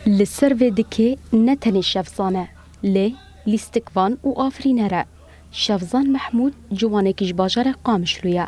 لسر دكي نتني شفزانه لي لیستکوان و آفرینره شفزان محمود جوانک جباجر قامشلویا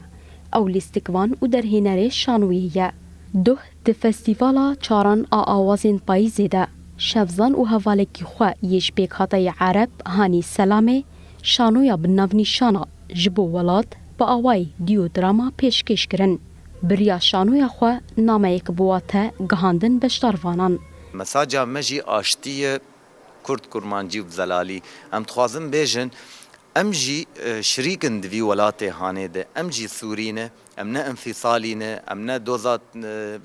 او لیستکوان و درهینره شانویه ده ده فستیوالا چاران آوازین پاییزه ده شفزان و هوالکی خواه یش بیک هاتای عرب هانی سلامه شانویا بنافنی شانا جبو ولاد با آوای دیو دراما پیشکش کرن بریا شانویا خواه نامه یک بواته گهاندن بشتاروانان مساجا مجي آشتية كرد كرمانجي وزلالي ام تخوازم بيجن ام جي شريكن دفي ولاتي هاني ده ام جي سورينه ام نا انفصالينه ام نا دوزات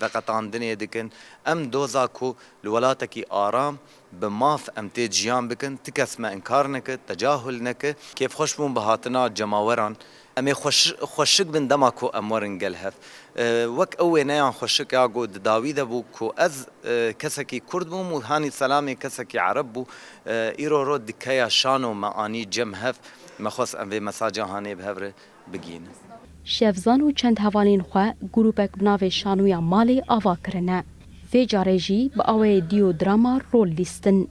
وقتان دنيا دكن ام دوزا كو لولاتكي آرام بماف ام تيجيان بكن تكسما انكارنك تجاهلنك كيف خوشبون بهاتنا جماوران امي خوشك بن دماكو امورن قلهف وك اوه نيان خوشك ياغو داويده بو كو از كسكي كرد بو هاني سلامي كسكي عرب بو ايرو رو دكايا شانو معاني جمهف مخص ام في مساجا هاني بهبره بگين شفزان و چند هوالین خواه گروپک بناوی شانویا مالی آوا کرنه وی جارجی با اوه دیو دراما رول لیستن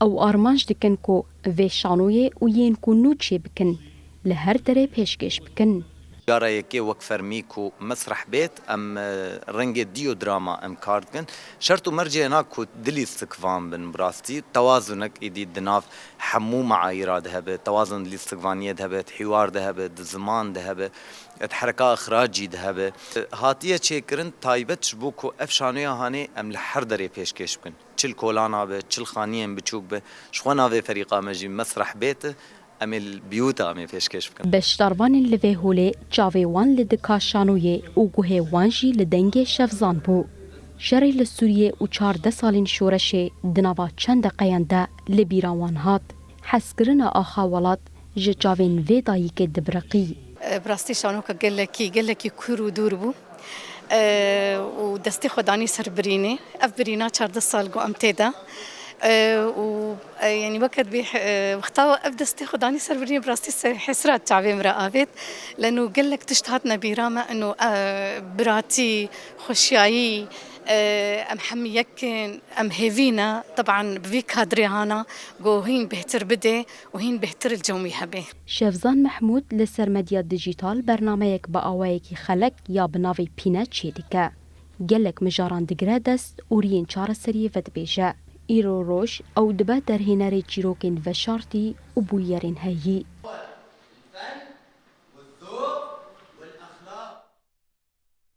او آرمانج دکن کو وی شانوی و ین کو نوچی بکن لهر دره پیشکش بکن جارا يكي وك فرميكو مسرح بيت ام رنگ ديو دراما ام كاردكن شرطو مرجع ناكو دلي استكفان بن براستي توازنك ايدي دناف حمو معايير دهبه توازن الاستكفانيه دهبه حوار دهبه زمان دهبه حركه اخراجي دهبه هاتيه تشيكرن تايبت بوكو افشانيا هاني ام لحر دري پیشکش بكن چل کولانا به چل خانيم بچوك به شخونا في فريقه مجي مسرح بيت امل بیوتا می پیشکش بکن بشتاروان لوی هوله چاوی وان لدکا شانویه او گوه وانجی لدنگ شفزان بو شری لسوریه و 14 سالین شورشه دناوا چند قینده لبیراوان هات حسکرنا آخا ولات جچاوین وی دایی که دبرقی براستی شانو که گل لکی کورو دور بو و دستی خدانی سر برینه اف برینا 14 سال گو امتیده و يعني وقت بيح وقتها ابدا استاخذ عني سربرين براستي حسرات تعبي مرقابت لانه قال لك تشتهتنا برامه انه براتي خشياي ام حمي يكن ام هيفينا طبعا بفيك هادري هانا جو هين بهتر بدي وهين بهتر الجومي هبه شفزان محمود لسر مديا ديجيتال برنامجك باوايكي خلق يا بنافي بينا تشيديكا قالك مجاران دقرادست اورين چار سريه فتبيجا ایرو روش او دبا در هنر چیروکین و شارتی و بویرین هایی